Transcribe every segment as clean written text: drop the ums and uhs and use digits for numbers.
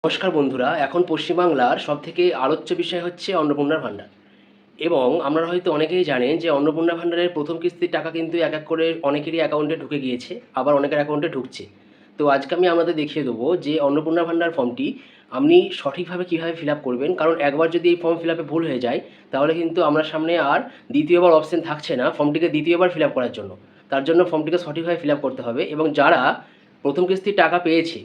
নমস্কার বন্ধুরা, এখন পশ্চিমবাংলার সবথেকে আলোচ্য বিষয় হচ্ছে অন্নপূর্ণার ভাণ্ডার। এবং আপনারা হয়তো অনেকেই জানেন যে অন্নপূর্ণা ভাণ্ডারের প্রথম কিস্তির টাকা কিন্তু এক এক করে অনেকেরই অ্যাকাউন্টে ঢুকে গিয়েছে, আবার অনেকের অ্যাকাউন্টে ঢুকছে। তো আজকে আমি আপনাদের দেখিয়ে দেবো যে অন্নপূর্ণা ভাণ্ডার ফর্মটি আপনি সঠিকভাবে কীভাবে ফিল আপ করবেন। কারণ একবার যদি এই ফর্ম ফিল আপে ভুল হয়ে যায়, তাহলে কিন্তু আপনার সামনে আর দ্বিতীয়বার অপশন থাকছে না ফর্মটিকে দ্বিতীয়বার ফিল আপ করার জন্য। তার জন্য ফর্মটিকে সঠিকভাবে ফিল আপ করতে হবে। এবং যারা প্রথম কিস্তির টাকা পেয়েছে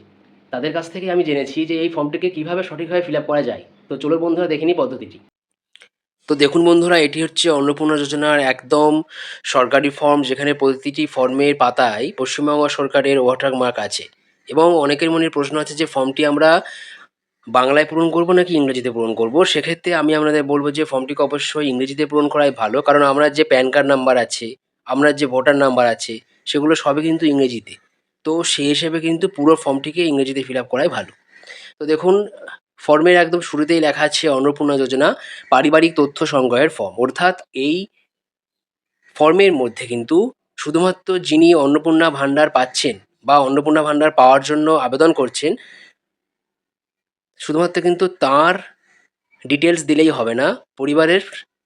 তাদের কাছ থেকে আমি জেনেছি যে এই ফর্মটিকে কীভাবে সঠিকভাবে ফিল আপ করা যায়। তো চলো বন্ধুরা দেখে নিই পদ্ধতিটি। তো দেখুন বন্ধুরা, এটি হচ্ছে অন্নপূর্ণা যোজনার একদম সরকারি ফর্ম, যেখানে প্রতিটি ফর্মের পাতায় পশ্চিমবঙ্গ সরকারের ওয়াটারমার্ক আছে। এবং অনেকের মনে প্রশ্ন আছে যে ফর্মটি আমরা বাংলায় পূরণ করব নাকি ইংরেজিতে পূরণ করব। সেক্ষেত্রে আমি আপনাদের বলবো যে ফর্মটিকে অবশ্যই ইংরেজিতে পূরণ করাই ভালো, কারণ আমরা যে প্যান কার্ড নাম্বার আছে, আমরা যে ভোটার নাম্বার আছে, সেগুলো সবই কিন্তু ইংরেজিতে। তো সেই হিসেবে কিন্তু পুরো ফর্মটিকে ইংরেজিতে ফিল আপ করাই ভালো। তো দেখুন, ফর্মের একদম শুরুতেই লেখা আছে অন্নপূর্ণা যোজনা পারিবারিক তথ্য সংগ্রহের ফর্ম। অর্থাৎ এই ফর্মের মধ্যে কিন্তু শুধুমাত্র যিনি অন্নপূর্ণা ভাণ্ডার পাচ্ছেন বা অন্নপূর্ণা ভাণ্ডার পাওয়ার জন্য আবেদন করছেন, শুধুমাত্র কিন্তু তার ডিটেলস দিলেই হবে না, পরিবারের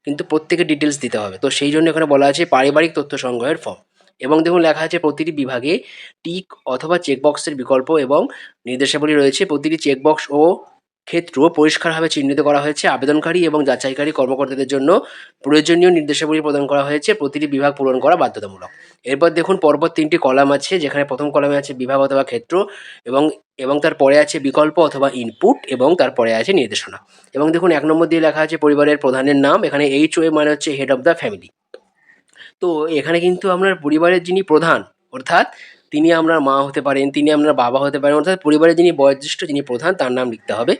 কিন্তু প্রত্যেকের ডিটেলস দিতে হবে। তো সেই জন্য এখানে বলা আছে পারিবারিক তথ্য সংগ্রহের ফর্ম। এবং দেখুন লেখা আছে প্রতিটি বিভাগে টিক অথবা চেকবক্সের বিকল্প এবং নির্দেশাবলী রয়েছে। প্রতিটি চেকবক্স ও ক্ষেত্র পরিষ্কারভাবে চিহ্নিত করা হয়েছে। আবেদনকারী এবং যাচাইকারী কর্মকর্তাদের জন্য প্রয়োজনীয় নির্দেশাবলী প্রদান করা হয়েছে। প্রতিটি বিভাগ পূরণ করা বাধ্যতামূলক। এরপর দেখুন পরপর তিনটি কলাম আছে, যেখানে প্রথম কলামে আছে বিভাগ অথবা ক্ষেত্র, এবং এবং তারপরে আছে বিকল্প অথবা ইনপুট, এবং তারপরে আছে নির্দেশনা। এবং দেখুন ১ নম্বর দিয়ে লেখা আছে পরিবারের প্রধানের নাম। এখানে HOA মানে হচ্ছে হেড অফ দ্য ফ্যামিলি। তো এখানে কিন্তু আপনার পরিবারের যিনি প্রধান, অর্থাৎ তিনি আপনার মা হতে পারেন, তিনি আপনার বাবা হতে পারেন, অর্থাৎ পরিবারের যিনি বয়োজ্যেষ্ঠ, যিনি প্রধান, তার নাম লিখতে হবে।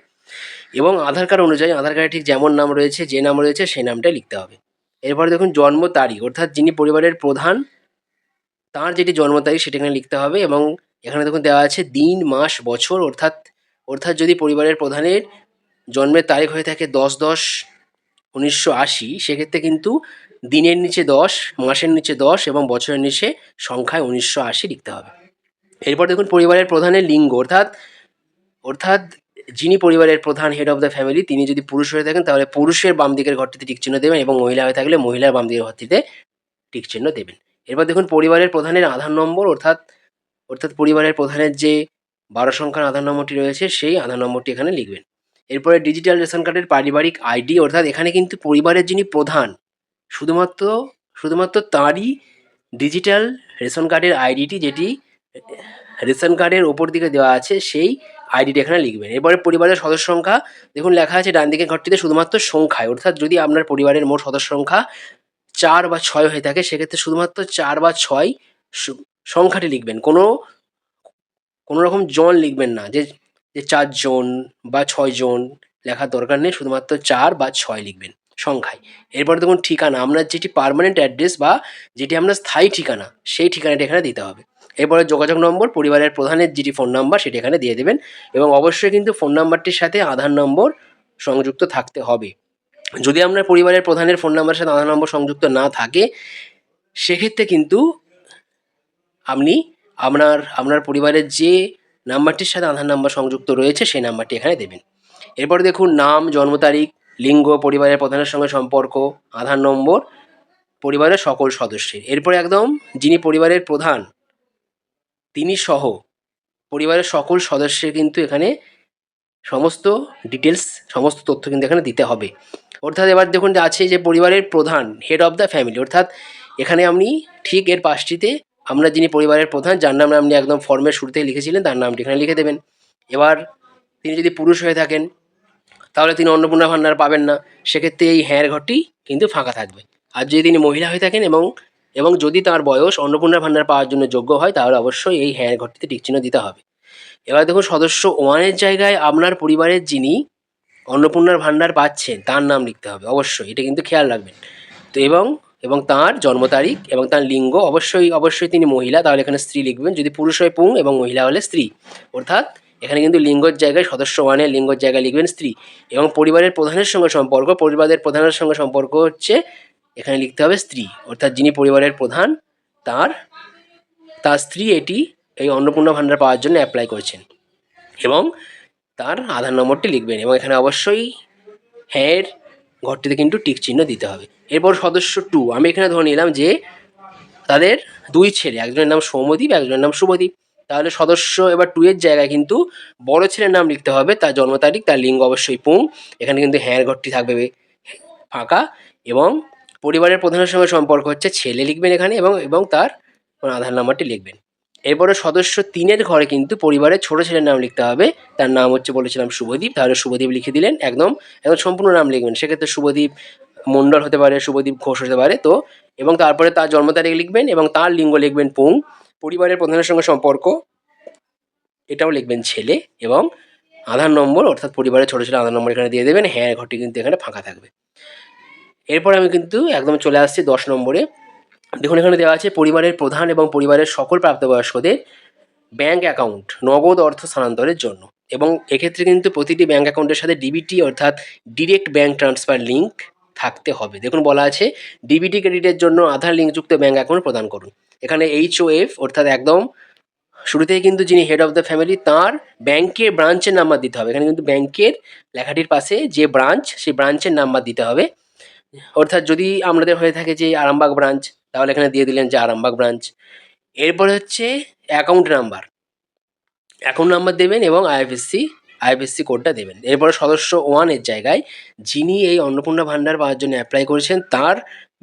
এবং আধার কার্ড অনুযায়ী আধার কার্ডে ঠিক যেমন নাম রয়েছে, যে নাম রয়েছে সেই নামটাই লিখতে হবে। এরপরে দেখুন জন্ম তারিখ, অর্থাৎ যিনি পরিবারের প্রধান তার যেটি জন্ম তারিখ সেটা এখানে লিখতে হবে। এবং এখানে দেখুন দেওয়া আছে দিন, মাস, বছর, অর্থাৎ অর্থাৎ যদি পরিবারের প্রধানের জন্মের তারিখ হয়ে থাকে 10/10/1980, সেক্ষেত্রে কিন্তু দিনের নিচে 10, মাসের নিচে 10 এবং বছরের নিচে সংখ্যায় 1980 লিখতে হবে। এরপর দেখুন পরিবারের প্রধানের লিঙ্গ, অর্থাৎ অর্থাৎ যিনি পরিবারের প্রধান, হেড অফ দ্য ফ্যামিলি, তিনি যদি পুরুষ হয়ে থাকেন তাহলে পুরুষের বাম দিকের ঘরটিতে টিক চিহ্ন দেবেন, এবং মহিলা হয়ে থাকলে মহিলার বাম দিকের ঘরটিতে টিক চিহ্ন দেবেন। এরপর দেখুন পরিবারের প্রধানের আধার নম্বর, অর্থাৎ অর্থাৎ পরিবারের প্রধানের যে 12 সংখ্যার আধার নম্বরটি রয়েছে সেই আধার নম্বরটি এখানে লিখবেন। এরপরে ডিজিটাল রেশন কার্ডের পারিবারিক আইডি, অর্থাৎ এখানে কিন্তু পরিবারের যিনি প্রধান শুধুমাত্র শুধুমাত্র তাঁরই ডিজিটাল রেশন কার্ডের আইডিটি, যেটি রেশন কার্ডের ওপর দিকে দেওয়া আছে, সেই আইডিটি এখানে লিখবেন। এরপরে পরিবারের সদস্য সংখ্যা, দেখুন লেখা আছে ডান দিকের ঘরটিতে শুধুমাত্র সংখ্যায়, অর্থাৎ যদি আপনার পরিবারের মোট সদস্য সংখ্যা 4 বা 6 হয়ে থাকে, সেক্ষেত্রে শুধুমাত্র 4 বা 6 সংখ্যাটি লিখবেন। কোনো রকম জন লিখবেন না, যে 4 জন বা 6 জন লেখার দরকার নেই, শুধুমাত্র 4 বা 6 লিখবেন সংখ্যায়। এরপর দেখুন ঠিকানা, আপনার যেটি পার্মানেন্ট অ্যাড্রেস বা যেটি আপনার স্থায়ী ঠিকানা, সেই ঠিকানাটি এখানে দিতে হবে। এরপরে যোগাযোগ নম্বর, পরিবারের প্রধানের যেটি ফোন নাম্বার সেটি এখানে দিয়ে দেবেন। এবং অবশ্যই কিন্তু ফোন নাম্বারটির সাথে আধার নম্বর সংযুক্ত থাকতে হবে। যদি আপনার পরিবারের প্রধানের ফোন নাম্বারের সাথে আধার নম্বর সংযুক্ত না থাকে, সেক্ষেত্রে কিন্তু আপনি আপনার পরিবারের যে নাম্বারটির সাথে আধার নাম্বার সংযুক্ত রয়েছে সেই নাম্বারটি এখানে দেবেন। এরপর দেখুন নাম, জন্ম তারিখ, লিঙ্গ, পরিবারের প্রধানের সঙ্গে সম্পর্ক, আধার নম্বর, পরিবারের সকল সদস্যের। এরপরে একদম যিনি পরিবারের প্রধান তিনি সহ পরিবারের সকল সদস্যের কিন্তু এখানে সমস্ত ডিটেলস, সমস্ত তথ্য কিন্তু এখানে দিতে হবে। অর্থাৎ এবার দেখুন যে আছে যে পরিবারের প্রধান, হেড অফ দ্য ফ্যামিলি, অর্থাৎ এখানে আপনি ঠিক এর পাশটিতে আপনার যিনি পরিবারের প্রধান, যার নাম আপনি একদম ফর্মের শুরুতেই লিখেছিলেন, তার নামটি এখানে লিখে দেবেন। এবার তিনি যদি পুরুষ হয়ে থাকেন তাহলে তিনি অন্নপূর্ণা ভাণ্ডার পাবেন না, সেক্ষেত্রে এই হ্যাঁর ঘরটি কিন্তু ফাঁকা থাকবে। আর যদি তিনি মহিলা হয়ে থাকেন এবং যদি তার বয়স অন্নপূর্ণা ভাণ্ডার পাওয়ার জন্য যোগ্য হয়, তাহলে অবশ্যই এই হ্যাঁর ঘরটিতে টিকচিহ্ন দিতে হবে। এবার দেখুন সদস্য 1 এর জায়গায় আপনার পরিবারের যিনি অন্নপূর্ণার ভাণ্ডার পাচ্ছেন তার নাম লিখতে হবে অবশ্যই, এটা কিন্তু খেয়াল রাখবেন। তো এবং তার জন্ম তারিখ এবং তার লিঙ্গ, অবশ্যই তিনি মহিলা, তাহলে এখানে স্ত্রী লিখবেন। যদি পুরুষ হয় পুং এবং মহিলা হলে স্ত্রী, অর্থাৎ এখানে কিন্তু লিঙ্গের জায়গায় সদস্য 1 এর লিঙ্গের জায়গায় লিখবেন স্ত্রী। এবং পরিবারের প্রধানের সঙ্গে সম্পর্ক, পরিবারের প্রধানের সঙ্গে সম্পর্ক হচ্ছে এখানে লিখতে হবে স্ত্রী, অর্থাৎ যিনি পরিবারের প্রধান তার তার স্ত্রী এই অন্নপূর্ণা ভাণ্ডার পাওয়ার জন্য অ্যাপ্লাই করছেন। এবং তার আধার নম্বরটি লিখবেন এবং এখানে অবশ্যই হ্যাঁ ঘরটিতে কিন্তু টিক চিহ্ন দিতে হবে। এরপর সদস্য 2, আমি এখানে ধরে নিলাম যে তাদের 2 ছেলে, একজনের নাম সৌম্যদীপ, একজনের নাম শুভদীপ। তাহলে সদস্য এবার 2 এর জায়গায় কিন্তু বড় ছেলের নাম লিখতে হবে, তার জন্ম তারিখ, তার লিঙ্গ অবশ্যই পুং। এখানে কিন্তু হ্যাঁ ঘরটি থাকবে ফাঁকা এবং পরিবারের প্রধানের সঙ্গে সম্পর্ক হচ্ছে ছেলে লিখবেন এখানে এবং তার আধার নাম্বারটি লিখবেন। এরপরে সদস্য 3 এর ঘরে কিন্তু পরিবারের ছোট ছেলের নাম লিখতে হবে, তার নাম হচ্ছে বলেছিলাম শুভদীপ, তাহলে শুভদীপ লিখে দিলেন একদম সম্পূর্ণ নাম লিখবেন, সেক্ষেত্রে শুভদীপ মণ্ডল হতে পারে, শুভদীপ ঘোষ হতে পারে। তো এবং তারপরে তার জন্ম তারিখ লিখবেন এবং তার লিঙ্গ লিখবেন পুং। পরিবারের প্রধানের সঙ্গে সম্পর্ক এটাও লিখবেন ছেলে এবং আধার নম্বর অর্থাৎ পরিবারের ছোট ছেলে আধার নম্বর এখানে দিয়ে দেবেন, হ্যাঁ ঘরটি কিন্তু এখানে ফাঁকা থাকবে। এরপর আমি কিন্তু একদম চলে আসছি 10 নম্বরে। দেখুন এখানে দেওয়া আছে পরিবারের প্রধান এবং পরিবারের সকল প্রাপ্তবয়স্কদের ব্যাঙ্ক অ্যাকাউন্ট নগদ অর্থ স্থানান্তরের জন্য, এবং এক্ষেত্রে কিন্তু প্রতিটি ব্যাঙ্ক অ্যাকাউন্টের সাথে ডিবিটি অর্থাৎ ডিরেক্ট ব্যাঙ্ক ট্রান্সফার লিঙ্ক থাকতে হবে। দেখুন বলা আছে ডিবিটি ক্রেডিটের জন্য আধার লিঙ্কযুক্ত ব্যাঙ্ক অ্যাকাউন্ট প্রদান করুন। এখানে HOF অর্থাৎ একদম শুরুতেই কিন্তু যিনি হেড অফ দ্য ফ্যামিলি তার ব্যাংকের ব্রাঞ্চের নাম্বার দিতে হবে। এখানে কিন্তু ব্যাংকের লেখাটির পাশে যে ব্রাঞ্চ সেই ব্রাঞ্চের নাম্বার দিতে হবে। অর্থাৎ যদি আমাদের হয়ে থাকে যে আরামবাগ ব্রাঞ্চ, তাহলে এখানে দিয়ে দিলেন যে আরামবাগ ব্রাঞ্চ। এরপরে হচ্ছে অ্যাকাউন্ট নাম্বার দেবেন এবং আইএফএসসি কোডটা দেবেন। এরপরে সদস্য 1 এর জায়গায় যিনি এই অন্নপূর্ণা ভাণ্ডার পাওয়ার জন্য অ্যাপ্লাই করেছেন তার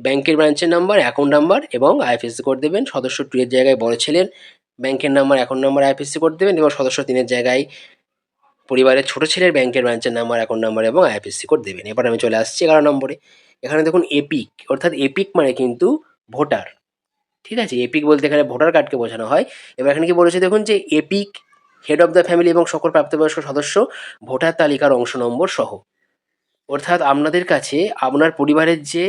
ব্যাংকের ব্রাঞ্চের নাম্বার, অ্যাকাউন্ট নাম্বার এবং আইএফএসসি কোড দেবেন। সদস্য 2 এর জায়গায় বড় ছেলের ব্যাংকের number, account number, IFSC code দেবেন এবং সদস্য 3 এর জায়গায় পরিবারের ছোট ছেলের ব্যাংকের ব্রাঞ্চের নাম্বার, অ্যাকাউন্ট নাম্বার এবং আইএফএসসি কোড দেবেন। এবার আমি চলে আসছি 11 নম্বরে। এখানে দেখুন এপিক অর্থাৎ এপিক মানে কিন্তু ভোটার, ঠিক আছে? এপিক বলতে এখানে ভোটার কার্ডকে বোঝানো হয়। এবার এখানে কি বলেছে দেখুন যে epic head of the family এবং সকল প্রাপ্তবয়স্ক সদস্য ভোটার তালিকার অংশ নম্বর সহ। অর্থাৎ আপনাদের কাছে আপনার পরিবারের যে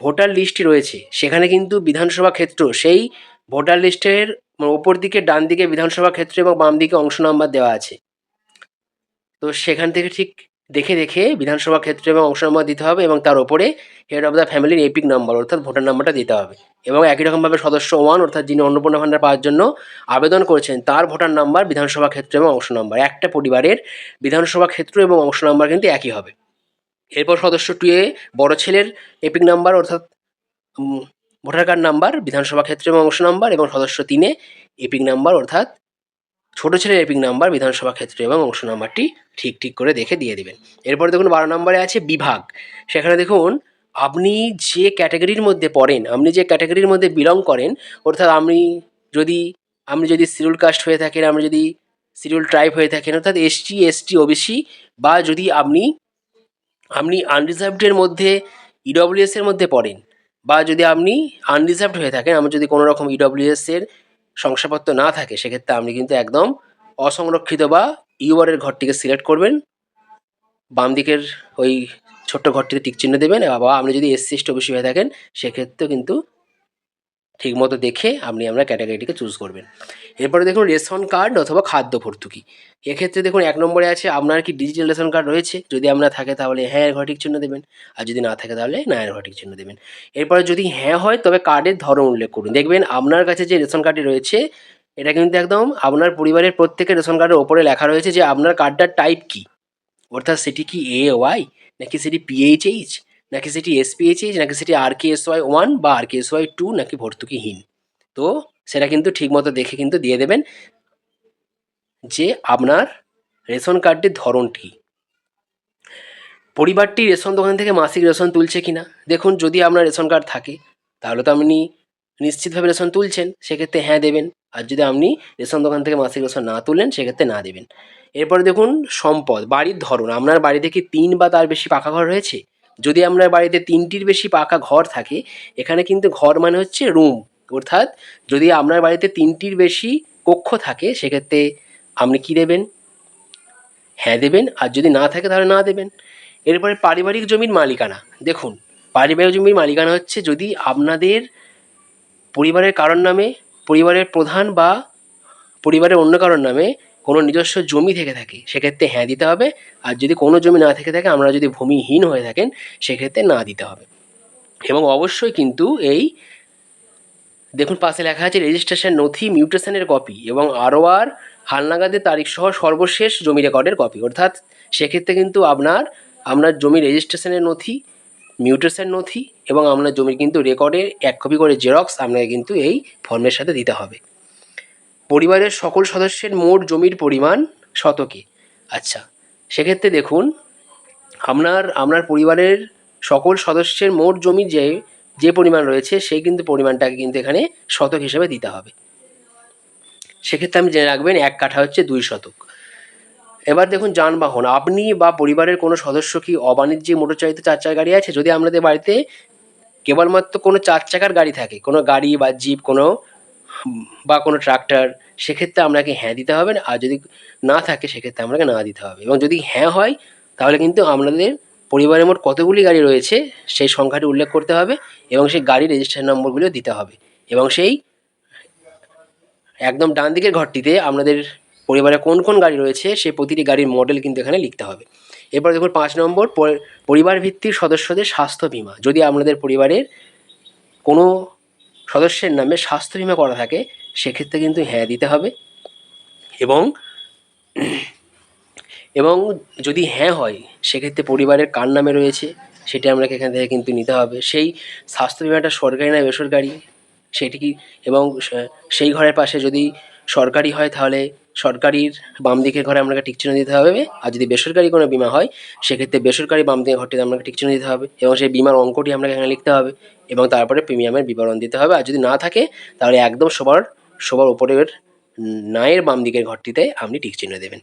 ভোটার লিস্টটি রয়েছে সেখানে কিন্তু বিধানসভা ক্ষেত্র সেই ভোটার লিস্টের ওপর দিকে ডান দিকে বিধানসভা ক্ষেত্র এবং বাম দিকে অংশ নাম্বার দেওয়া আছে। তো সেখান থেকে ঠিক দেখে বিধানসভা ক্ষেত্র এবং অংশ নম্বর দিতে হবে এবং তার ওপরে হেড অফ দ্য ফ্যামিলির এপিক নাম্বার অর্থাৎ ভোটার নাম্বারটা দিতে হবে। এবং একই রকমভাবে সদস্য 1 অর্থাৎ যিনি অন্নপূর্ণা ভাণ্ডার পাওয়ার জন্য আবেদন করেছেন তার ভোটার নাম্বার, বিধানসভা ক্ষেত্র এবং অংশ নাম্বার, একটা পরিবারের বিধানসভা ক্ষেত্র এবং অংশ নাম্বার কিন্তু একই হবে। এরপর সদস্য 2 এ বড় ছেলের এপিক নাম্বার অর্থাৎ ভোটার কার্ড নাম্বার, বিধানসভা ক্ষেত্র এবং অংশ নাম্বার, এবং সদস্য 3 এ এপিক নাম্বার অর্থাৎ ছোট ছেলের এপিক নাম্বার, বিধানসভা ক্ষেত্র এবং অংশ নাম্বারটি ঠিক করে দেখে দিয়ে দেবেন। এরপরে দেখুন 12 নম্বরে আছে বিভাগ। সেখানে দেখুন আপনি যে ক্যাটাগরির মধ্যে পড়েন, আপনি যে ক্যাটাগরির মধ্যে বিলং করেন, অর্থাৎ আপনি যদি শিডিউল কাস্ট হয়ে থাকেন, আপনি যদি শিডিউল ট্রাইব হয়ে থাকেন অর্থাৎ SC ST OBC, বা যদি আপনি আনরিজার্ভডের মধ্যে EWS এর মধ্যে পড়েন, বা যদি আপনি আনরিজার্ভড হয়ে থাকেন, আমার যদি কোনো রকম EWS এর শংসাপত্র না থাকে, সেক্ষেত্রে আপনি কিন্তু একদম অসংরক্ষিত বা ইউআর এর ঘরটিকে সিলেক্ট করবেন, বাম দিকের ওই ছোট্ট ঘরটিতে টিক চিহ্ন দেবেন। বা আপনি যদি SC ST OBC হয়ে থাকেন সেক্ষেত্রে কিন্তু ঠিকমতো দেখে আপনার ক্যাটাগরিটিকে চুজ করবেন। এরপরে দেখুন রেশন কার্ড অথবা খাদ্য ভর্তুকি। এক্ষেত্রে দেখুন 1 নম্বরে আছে আপনার কি ডিজিটাল রেশন কার্ড রয়েছে? যদি আপনার থাকে তাহলে হ্যাঁ এর ঘরে টিক চিহ্ন দেবেন, আর যদি না থাকে তাহলে না এর ঘরে টিক চিহ্ন দেবেন। এরপরে যদি হ্যাঁ হয় তবে কার্ডের ধরন উল্লেখ করুন। দেখবেন আপনার কাছে যে রেশন কার্ডটি রয়েছে এটা কিন্তু একদম আপনার পরিবারের প্রত্যেকের রেশন কার্ডের ওপরে লেখা রয়েছে যে আপনার কার্ডটার টাইপ কী, অর্থাৎ সেটি কি AY, নাকি সেটি PHH, নাকি সেটি SPHH, নাকি সেটি RKSY1 বা RKSY2, নাকি ভর্তুকিহীন। তো সেটা কিন্তু ঠিকমতো দেখে কিন্তু দিয়ে দেবেন যে আপনার রেশন কার্ডটির ধরন কী। পরিবারটি রেশন দোকান থেকে মাসিক রেশন তুলছে কি না। দেখুন যদি আপনার রেশন কার্ড থাকে তাহলে তো আপনি নিশ্চিতভাবে রেশন তুলছেন, সেক্ষেত্রে হ্যাঁ দেবেন। আর যদি আপনি রেশন দোকান থেকে মাসিক রেশন না তুলেন সেক্ষেত্রে না দেবেন। এরপরে দেখুন সম্পদ, বাড়ির ধরন, আপনার বাড়িতে কি 3 বা তার বেশি পাকা ঘর রয়েছে? যদি আপনার বাড়িতে 3টির বেশি পাকা ঘর থাকে, এখানে কিন্তু ঘর মানে হচ্ছে রুম, অর্থাৎ যদি আপনার বাড়িতে 3টির বেশি কক্ষ থাকে সেক্ষেত্রে আপনি কি দেবেন? হ্যাঁ দেবেন। আর যদি না থাকে তাহলে না দেবেন। এরপরে পারিবারিক জমির মালিকানা। দেখুন পারিবারিক জমির মালিকানা হচ্ছে যদি আপনাদের পরিবারের কারোর নামে, পরিবারের প্রধান বা পরিবারের অন্য কারোর নামে কোনো নিজস্ব জমি থেকে থাকে সেক্ষেত্রে হ্যাঁ দিতে হবে। আর যদি কোনো জমি না থেকে থাকে, আমরা যদি ভূমিহীন হয়ে থাকেন সেক্ষেত্রে না দিতে হবে। এবং অবশ্যই কিন্তু এই দেখুন পাশে লেখা আছে রেজিস্ট্রেশন নথি, মিউটেশনের কপি এবং আরওআর হালনাগাদের তারিখ সহ সর্বশেষ জমি রেকর্ডের কপি। অর্থাৎ সেক্ষেত্রে কিন্তু আপনার জমি রেজিস্ট্রেশনের নথি, মিউটেশন নথি এবং আপনার জমির কিন্তু রেকর্ডের 1 কপি করে জেরক্স আপনাকে কিন্তু এই ফর্মের সাথে দিতে হবে। পরিবারের সকল সদস্যের মোট জমির পরিমাণ শতকে। আচ্ছা, সেক্ষেত্রে দেখুন আপনার পরিবারের সকল সদস্যের মোট জমি যে পরিমাণ রয়েছে সেই কিন্তু পরিমাণটাকে কিন্তু এখানে শতক হিসেবে দিতে হবে। সেক্ষেত্রে আপনি জেনে রাখবেন 1 কাঠা হচ্ছে 2 শতক। এবার দেখুন যানবাহন, আপনি বা পরিবারের কোনো সদস্য কি অবাণিজ্যিক মোটরচালিত 4 চাকার গাড়ি আছে? যদি আপনাদের বাড়িতে কেবলমাত্র কোনো 4 চাকার গাড়ি থাকে, কোনো গাড়ি বা জিপ বা কোনো ট্রাক্টর, সেক্ষেত্রে আপনাকে হ্যাঁ দিতে হবে। আর যদি না থাকে সেক্ষেত্রে আপনাকে না দিতে হবে। এবং যদি হ্যাঁ হয় তাহলে কিন্তু আপনাদের পরিবারের মোট কতগুলি গাড়ি রয়েছে সেই সংখ্যাটি উল্লেখ করতে হবে এবং সেই গাড়ির রেজিস্ট্রেশন নম্বরগুলিও দিতে হবে। এবং সেই একদম ডান দিকের ঘরটিতে আপনাদের পরিবারে কোন কোন গাড়ি রয়েছে সেই প্রতিটি গাড়ির মডেল কিন্তু এখানে লিখতে হবে। এরপর দেখুন 5 নম্বর, পরিবার ভিত্তিক সদস্যদের স্বাস্থ্য বিমা। যদি আপনাদের পরিবারের কোনো সদস্যের নামে স্বাস্থ্য বিমা করা থাকে সেক্ষেত্রে কিন্তু হ্যাঁ দিতে হবে। এবং এবং যদি হ্যাঁ হয় সেক্ষেত্রে পরিবারের কার নামে রয়েছে সেটা আপনাকে এখান থেকে কিন্তু নিতে হবে। সেই স্বাস্থ্য বিমাটা সরকারি না বেসরকারি সেটি কি, এবং সেই ঘরের পাশে যদি সরকারি হয় তাহলে সরকারির বাম দিকের ঘরে আপনাকে টিক চিহ্ন দিতে হবে। আর যদি বেসরকারি কোনো বিমা হয় সেক্ষেত্রে বেসরকারি বাম দিকের ঘরটিতে আপনাকে টিক চিহ্ন দিতে হবে এবং সেই বিমার অঙ্কটি আপনাকে এখানে লিখতে হবে এবং তারপরে প্রিমিয়ামের বিবরণ দিতে হবে। আর যদি না থাকে তাহলে একদম সবার উপরের নায়ের বাম দিকের ঘরটিতে আপনি টিক চিহ্ন দেবেন।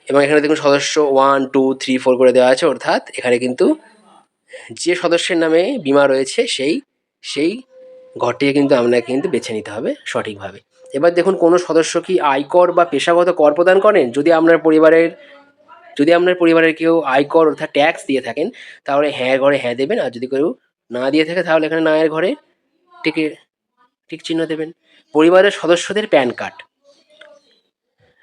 এবং এখানে দেখুন সদস্য 1 2 3 4 করে দেওয়া আছে, অর্থাৎ এখানে কিন্তু যে সদস্যের নামে বিমা রয়েছে সেই ঘরটিকে কিন্তু আপনাকে কিন্তু বেছে নিতে হবে সঠিকভাবে। এবার দেখুন কোনো সদস্য কি আয়কর বা পেশাগত কর প্রদান করেন? যদি আপনার পরিবারের কেউ আয়কর অর্থাৎ ট্যাক্স দিয়ে থাকেন তাহলে হ্যাঁ ঘরে হ্যাঁ দেবেন। আর যদি কেউ না দিয়ে থাকে তাহলে এখানে না এর ঘরে টিকে টিক চিহ্ন দেবেন। পরিবারের সদস্যদের প্যান কার্ড,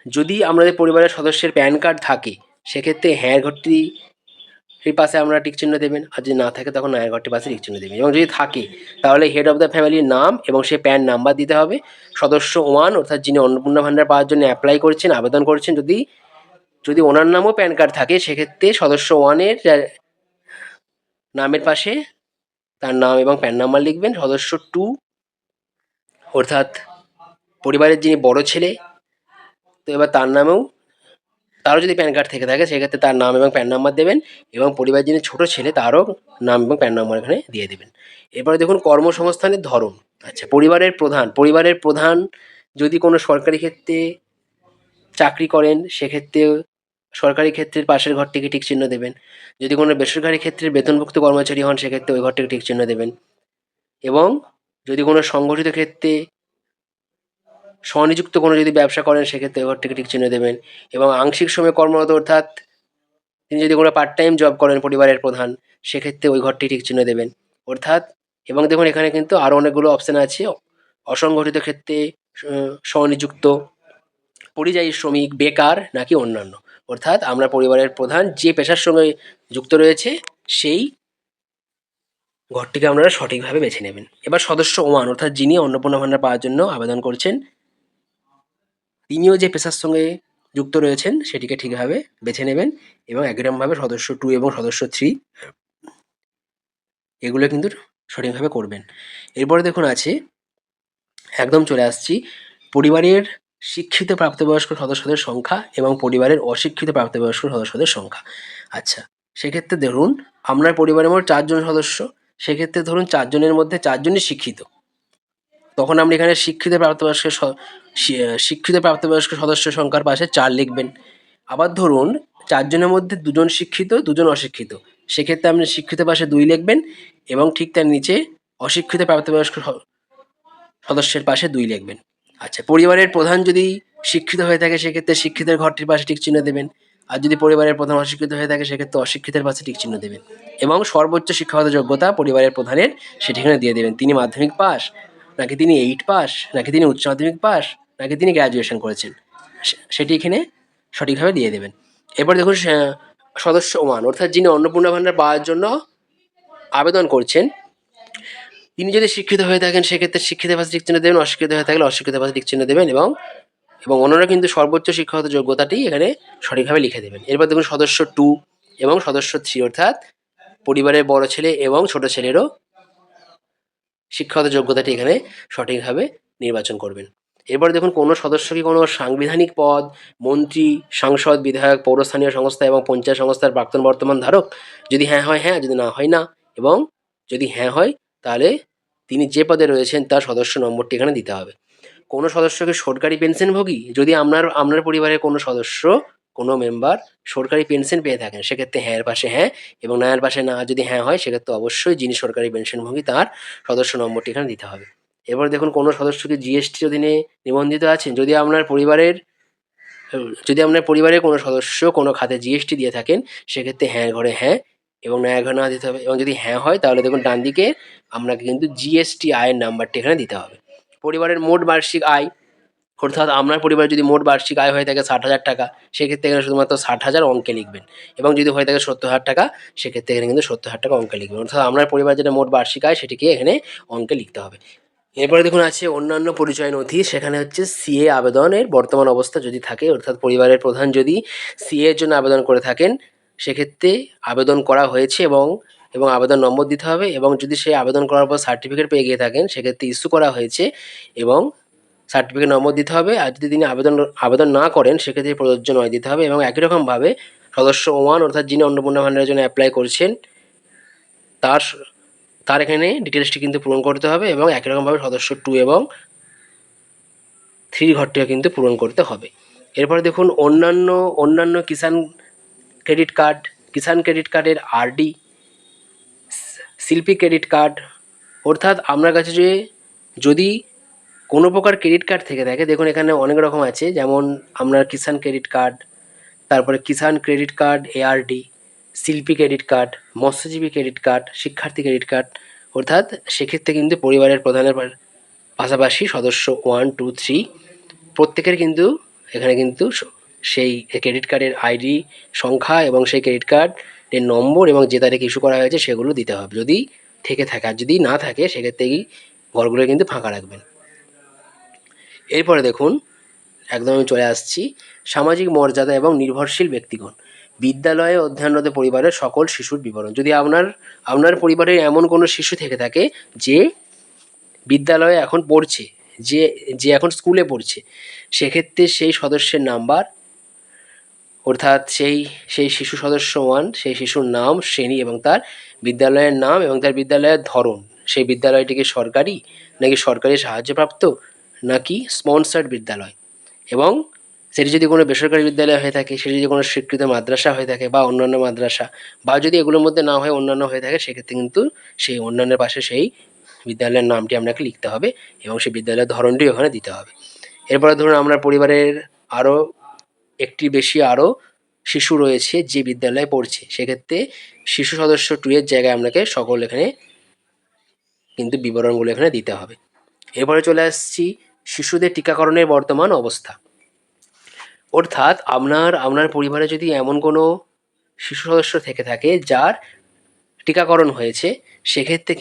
যদি আমাদের পরিবারের সদস্যের প্যান কার্ড থাকে সেক্ষেত্রে হ্যাঁ ঘরটির পাশে আমরা টিক চিহ্ন দেবেন। আর যদি না থাকে তখন নায়ের ঘরটির পাশে টিক চিহ্ন দেবেন। এবং যদি থাকে তাহলে হেড অফ দ্য ফ্যামিলির নাম এবং সে প্যান নাম্বার দিতে হবে। সদস্য 1 অর্থাৎ যিনি অন্নপূর্ণা ভাণ্ডার পাওয়ার জন্য অ্যাপ্লাই করছেন, আবেদন করছেন, যদি ওনার নামও প্যান কার্ড থাকে সেক্ষেত্রে সদস্য 1-এর নামের পাশে তার নাম এবং প্যান নাম্বার লিখবেন। সদস্য 2 অর্থাৎ পরিবারের যিনি বড় ছেলে, তো এবার তারও যদি প্যান কার্ড থেকে থাকে সেক্ষেত্রে তার নাম এবং প্যান নাম্বার দেবেন এবং পরিবারের যিনি ছোটো ছেলে তারও নাম এবং প্যান নাম্বার এখানে দিয়ে দেবেন। এরপরে দেখুন কর্মসংস্থানের ধরন। আচ্ছা, পরিবারের প্রধান যদি কোনো সরকারি ক্ষেত্রে চাকরি করেন সেক্ষেত্রে সরকারি ক্ষেত্রের পাশের ঘরটিকে টিক চিহ্ন দেবেন। যদি কোনো বেসরকারি ক্ষেত্রে বেতনভুক্ত কর্মচারী হন সেক্ষেত্রে ওই ঘরটিকে টিক চিহ্ন দেবেন। এবং যদি কোনো সংগঠিত ক্ষেত্রে স্বনিযুক্ত কোনো যদি ব্যবসা করেন সেক্ষেত্রে ওই ঘরটিকে টিক চিহ্ন দেবেন। এবং আংশিক সময়ে কর্মরত অর্থাৎ তিনি যদি কোনো পার্ট টাইম জব করেন পরিবারের প্রধান সেক্ষেত্রে ওই ঘরটি টিক চিহ্ন দেবেন। অর্থাৎ এবং দেখুন এখানে কিন্তু আরও অনেকগুলো অপশান আছে। অসংগঠিত ক্ষেত্রে স্বনিযুক্ত, পরিযায়ী শ্রমিক, বেকার নাকি অন্যান্য। অর্থাৎ আমরা পরিবারের প্রধান যে পেশার সঙ্গে যুক্ত রয়েছে সেই ঘরটিকে আপনারা সঠিকভাবে বেছে নেবেন। এবার সদস্য 1 অর্থাৎ যিনি অন্নপূর্ণা ভাণ্ডার পাওয়ার জন্য আবেদন করছেন তিনিও যে পেশার সঙ্গে যুক্ত রয়েছেন সেটিকে ঠিকভাবে বেছে নেবেন এবং একইরকমভাবে সদস্য 2 এবং সদস্য 3 এগুলো কিন্তু সঠিকভাবে করবেন। এরপরে দেখুন আছে, একদম চলে আসছি, পরিবারের শিক্ষিত প্রাপ্তবয়স্ক সদস্যদের সংখ্যা এবং পরিবারের অশিক্ষিত প্রাপ্তবয়স্ক সদস্যদের সংখ্যা। আচ্ছা, সেক্ষেত্রে ধরুন আপনার পরিবারে মোট 4 জন সদস্য, সেক্ষেত্রে ধরুন 4 জনের মধ্যে 4 জনই শিক্ষিত, তখন আপনি এখানে শিক্ষিত প্রাপ্তবয়স্ক সদস্য সংখ্যার পাশে 4 লিখবেন। আবার ধরুন 4 জনের মধ্যে 2 জন শিক্ষিত 2 জন অশিক্ষিত, সেক্ষেত্রে আপনি শিক্ষিত পাশে 2 লিখবেন এবং ঠিক তার নিচে অশিক্ষিত প্রাপ্তবয়স্ক সদস্যের পাশে 2 লিখবেন। আচ্ছা, পরিবারের প্রধান যদি শিক্ষিত হয়ে থাকে সেক্ষেত্রে শিক্ষিতের ঘরটির পাশে টিক চিহ্ন দেবেন। আর যদি পরিবারের প্রধান অশিক্ষিত হয়ে থাকে সেক্ষেত্রে অশিক্ষিতের পাশে টিক চিহ্ন দেবেন। এবং সর্বোচ্চ শিক্ষাগত যোগ্যতা পরিবারের প্রধানের সেটি এখানে দিয়ে দেবেন। তিনি মাধ্যমিক পাস, নাকি তিনি 8 পাস, নাকি তিনি উচ্চ মাধ্যমিক পাস, নাকি তিনি গ্র্যাজুয়েশন করেছেন, সেটি এখানে সঠিকভাবে দিয়ে দেবেন। এরপর দেখুন সদস্য 1 অর্থাৎ যিনি অন্নপূর্ণা ভাণ্ডার পাওয়ার জন্য আবেদন করছেন তিনি যদি শিক্ষিত হয়ে থাকেন সেক্ষেত্রে শিক্ষিত পাশে টিক চিহ্ন দেবেন, অশিক্ষিত হয়ে থাকলে অশিক্ষিত পাশে টিক চিহ্ন দেবেন, এবং অন্যরা কিন্তু সর্বোচ্চ শিক্ষাগত যোগ্যতাটি এখানে সঠিকভাবে লিখে দেবেন। এরপর দেখুন সদস্য 2 এবং সদস্য 3, অর্থাৎ পরিবারের বড় ছেলে এবং ছোট ছেলেরও শিক্ষাগত যোগ্যতাটি এখানে সঠিকভাবে নির্বাচন করবেন। এরপর দেখুন কোনো সদস্য কি কোনো সাংবিধানিক পদ, মন্ত্রী, সাংসদ, বিধায়ক, পৌরস্থানীয় সংস্থা এবং পঞ্চায়েত সংস্থার প্রাক্তন বর্তমান ধারক? যদি হ্যাঁ হয় হ্যাঁ, যদি না হয় না। এবং যদি হ্যাঁ হয় তাহলে তিনি যে পদে রয়েছেন তার সদস্য নম্বরটি এখানে দিতে হবে। কোনো সদস্যকে সরকারি পেনশনভোগী? যদি আপনার পরিবারের কোনো সদস্য, কোনো মেম্বার সরকারি পেনশন পেয়ে থাকেন সেক্ষেত্রে হ্যাঁ এর পাশে হ্যাঁ, এবং না এর পাশে না। যদি হ্যাঁ হয় সেক্ষেত্রে অবশ্যই যিনি সরকারি পেনশনভোগী তার সদস্য নম্বরটি এখানে দিতে হবে। এবার দেখুন কোনো সদস্যকে জিএসটির অধীনে নিবন্ধিত আছেন? যদি আপনার পরিবারের কোনো সদস্য কোনো খাতে জিএসটি দিয়ে থাকেন সেক্ষেত্রে হ্যাঁ ঘরে হ্যাঁ এবং না ঘরে না দিতে হবে। এবং যদি হ্যাঁ হয় তাহলে দেখুন ডান দিকে আপনাকে কিন্তু জিএসটি আয়ের নাম্বারটি এখানে দিতে হবে। পরিবারের মোট বার্ষিক আয়, অর্থাৎ আপনার পরিবারে যদি মোট বার্ষিক আয় হয়ে থাকে 60,000 টাকা সেক্ষেত্রে এখানে শুধুমাত্র 60,000 অঙ্কে লিখবেন, এবং যদি হয়ে থাকে 70,000 টাকা সেক্ষেত্রে এখানে কিন্তু 70,000 টাকা অঙ্কে লিখবেন। অর্থাৎ আপনার পরিবার যেটা মোট বার্ষিক আয় সেটিকে এখানে অঙ্কে লিখতে হবে। এরপরে দেখুন আছে অন্যান্য পরিচয় নথি। সেখানে হচ্ছে সিএ আবেদনের বর্তমান অবস্থা যদি থাকে, অর্থাৎ পরিবারের প্রধান যদি সিএ এর জন্য আবেদন করে থাকেন সেক্ষেত্রে আবেদন করা হয়েছে এবং আবেদন নম্বর দিতে হবে, এবং যদি সেই আবেদন করার পর সার্টিফিকেট পেয়ে গিয়ে থাকেন সেক্ষেত্রে ইস্যু করা হয়েছে এবং সার্টিফিকেট নম্বর দিতে হবে। আর যদি তিনি আবেদন না করেন সেক্ষেত্রে প্রযোজ্য নয় দিতে হবে। এবং একই রকমভাবে সদস্য 1 অর্থাৎ যিনি অন্নপূর্ণা ভাণ্ডারের জন্য অ্যাপ্লাই করছেন তার তার এখানে ডিটেলসটি কিন্তু পূরণ করতে হবে, এবং একই রকমভাবে সদস্য 2 এবং 3 ঘরটিও কিন্তু পূরণ করতে হবে। এরপরে দেখুন অন্যান্য কিষাণ ক্রেডিট কার্ডের আরডি, শিল্পী ক্রেডিট কার্ড, অর্থাৎ আপনার কাছে যদি কোনো প্রকার ক্রেডিট কার্ড থেকে থাকে, দেখুন এখানে অনেক রকম আছে, যেমন আপনার কিষাণ ক্রেডিট কার্ড, তারপরে কিষাণ ক্রেডিট কার্ড এআরডি, শিল্পী ক্রেডিট কার্ড, মৎস্যজীবী ক্রেডিট কার্ড, শিক্ষার্থী ক্রেডিট কার্ড, অর্থাৎ সেক্ষেত্রে কিন্তু পরিবারের প্রধানের পাশাপাশি সদস্য 1, 2, 3 প্রত্যেকের কিন্তু এখানে কিন্তু সেই ক্রেডিট কার্ডের আইডি সংখ্যা এবং সেই ক্রেডিট কার্ডের নম্বর এবং যে তারিখে ইস্যু করা হয়েছে সেগুলো দিতে হবে যদি থেকে থাকে। আর যদি না থাকে সেক্ষেত্রে এই ঘরগুলো কিন্তু ফাঁকা রাখবেন। এরপরে দেখুন একদম আমি চলে আসছি সামাজিক মর্যাদা এবং নির্ভরশীল ব্যক্তিগণ। বিদ্যালয়ে অধ্যয়নরত পরিবারের সকল শিশুর বিবরণ। যদি আপনার পরিবারের এমন কোনো শিশু থেকে থাকে যে বিদ্যালয়ে এখন পড়ছে, যে এখন স্কুলে পড়ছে, সেক্ষেত্রে সেই সদস্যের নাম্বার, অর্থাৎ সেই শিশু সদস্য 1 সেই শিশুর নাম, শ্রেণী এবং তার বিদ্যালয়ের নাম এবং তার বিদ্যালয়ের ধরন, সেই বিদ্যালয়টিকে সরকারি নাকি সরকারি সাহায্যপ্রাপ্ত নাকি স্পন্সার্ড বিদ্যালয়, এবং সেটি যদি কোনো বেসরকারি বিদ্যালয় হয়ে থাকে, সেটি যদি কোনো স্বীকৃত মাদ্রাসা হয়ে থাকে বা অন্যান্য মাদ্রাসা, বা যদি এগুলোর মধ্যে না হয়ে অন্যান্য হয়ে থাকে সেক্ষেত্রে কিন্তু সেই অন্যান্যের পাশে সেই বিদ্যালয়ের নামটি আপনাকে লিখতে হবে এবং সেই বিদ্যালয়ের ধরনটি ওখানে দিতে হবে। এরপরে ধরুন আমরা পরিবারের আরও শিশু রয়েছে যে বিদ্যালয়ে পড়ছে, সেক্ষেত্রে শিশু সদস্য 2 এর জায়গায় আপনাকে সকল এখানে কিন্তু বিবরণগুলো এখানে দিতে হবে। এরপরে চলে আসছি শিশুদের টিকাকরণের বর্তমান অবস্থা। অর্থাৎ আপনার পরিবারে যদি এমন কোনো শিশু সদস্য থেকে থাকে যার টিকাকরণ হয়েছে সেক্ষেত্রে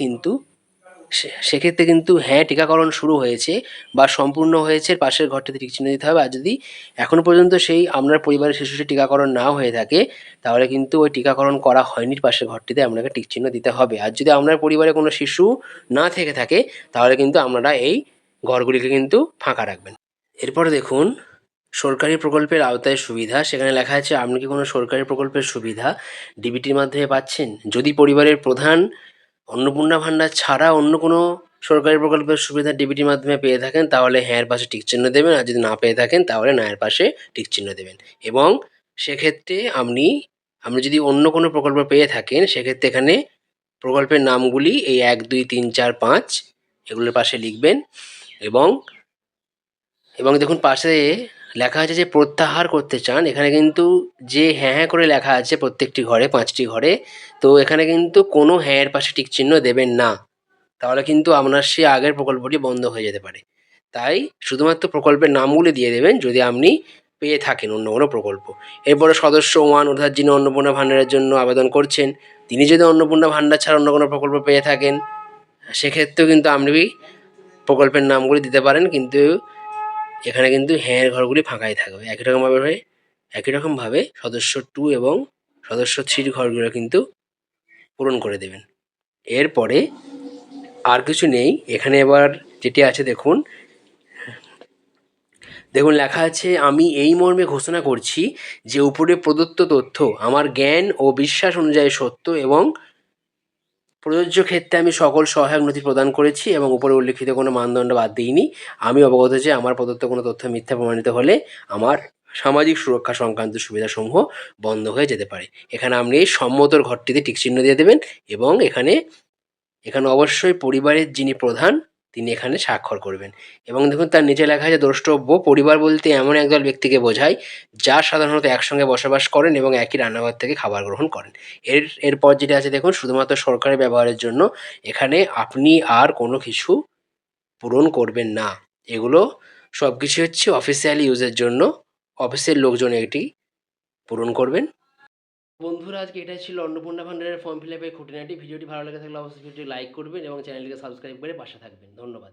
কিন্তু হ্যাঁ টিকাকরণ শুরু হয়েছে বা সম্পূর্ণ হয়েছে পাশের ঘরটিতে টিক চিহ্ন দিতে হবে। আর যদি এখনও পর্যন্ত সেই আপনার পরিবারের শিশুটির টিকাকরণ না হয়ে থাকে তাহলে কিন্তু ওই টিকাকরণ করা হয়নি পাশের ঘরটিতে আপনাকে টিক চিহ্ন দিতে হবে। আর যদি আপনার পরিবারে কোনো শিশু না থেকে থাকে তাহলে কিন্তু আপনারা এই ঘরগুলিকে কিন্তু ফাঁকা রাখবেন। এরপরে দেখুন সরকারি প্রকল্পের আওতায় সুবিধা। সেখানে লেখা আছে আপনি কি কোনো সরকারি প্রকল্পের সুবিধা ডিবিটির মাধ্যমে পাচ্ছেন? যদি পরিবারের প্রধান অন্নপূর্ণা ভাণ্ডার ছাড়া অন্য কোনো সরকারি প্রকল্পের সুবিধা ডিবিটির মাধ্যমে পেয়ে থাকেন তাহলে হ্যাঁ এর পাশে টিক চিহ্ন দেবেন, আর যদি না পেয়ে থাকেন তাহলে না এর পাশে টিক চিহ্ন দেবেন। এবং সেক্ষেত্রে আপনি যদি অন্য কোনো প্রকল্প পেয়ে থাকেন সেক্ষেত্রে এখানে প্রকল্পের নামগুলি এই 1, 2, 3, 4, 5 এগুলোর পাশে লিখবেন। এবং দেখুন পাশে লেখা আছে যে প্রত্যাহার করতে চান, এখানে কিন্তু যে হ্যাঁ হ্যাঁ করে লেখা আছে প্রত্যেকটি ঘরে 5টি ঘরে, তো এখানে কিন্তু কোনো হ্যাঁ এর পাশে টিক চিহ্ন দেবেন না, তাহলে কিন্তু আপনার সে আগের প্রকল্পটি বন্ধ হয়ে যেতে পারে। তাই শুধুমাত্র প্রকল্পের নামগুলি দিয়ে দেবেন যদি আপনি পেয়ে থাকেন অন্য কোনো প্রকল্প। এরপরে সদস্য 1 অর্থাৎ যিনি অন্নপূর্ণা ভাণ্ডারের জন্য আবেদন করছেন তিনি যদি অন্নপূর্ণা ভাণ্ডার ছাড়া অন্য কোনো প্রকল্প পেয়ে থাকেন সেক্ষেত্রেও কিন্তু আপনি প্রকল্পের নামগুলি দিতে পারেন, কিন্তু এখানে কিন্তু হ্যাঁ ঘরগুলি ফাঁকাই থাকবে। একই রকমভাবে সদস্য 2 এবং সদস্য 3 ঘরগুলো কিন্তু পূরণ করে দেবেন। এরপরে আর কিছু নেই এখানে। এবার যেটি আছে দেখুন লেখা আছে, আমি এই মর্মে ঘোষণা করছি যে উপরে প্রদত্ত তথ্য আমার জ্ঞান ও বিশ্বাস অনুযায়ী সত্য এবং প্রযোজ্য ক্ষেত্রে আমি সকল সহায়ক নথি প্রদান করেছি এবং উপরে উল্লেখিত কোনো মানদণ্ড বাদ দিইনি। আমি অবগত যে আমার প্রদত্ত কোনো তথ্য মিথ্যা প্রমাণিত হলে আমার সামাজিক সুরক্ষা সংক্রান্ত সুবিধাসমূহ বন্ধ হয়ে যেতে পারে। এখানে আপনি এই সম্মতর ঘরটিতে টিকচিহ্ন দিয়ে দেবেন এবং এখানে অবশ্যই পরিবারের যিনি প্রধান তিনি এখানে স্বাক্ষর করবেন। এবং দেখুন তার নিচে লেখা আছে দ্রষ্টব্য, পরিবার বলতে এমন একদল ব্যক্তিকে বোঝায় যা সাধারণত একসঙ্গে বসবাস করেন এবং একই রান্নাঘর থেকে খাবার গ্রহণ করেন। এরপর যেটা আছে দেখুন, শুধুমাত্র সরকারি ব্যবহারের জন্য। এখানে আপনি আর কোনো কিছু পূরণ করবেন না। এগুলো সব কিছু হচ্ছে অফিসিয়ালি ইউজের জন্য, অফিসের লোকজন এটি পূরণ করবেন। বন্ধুরা, আজকে এটাই ছিল অন্নপূর্ণা ভান্ডারের ফর্ম ফিল আপের খুঁটিনাটি। ভিডিওটি ভালো লেগে থাকলে অবশ্যই ভিডিওটি লাইক করবেন এবং চ্যানেলটিকে সাবস্ক্রাইব করে পাশে থাকবেন। ধন্যবাদ।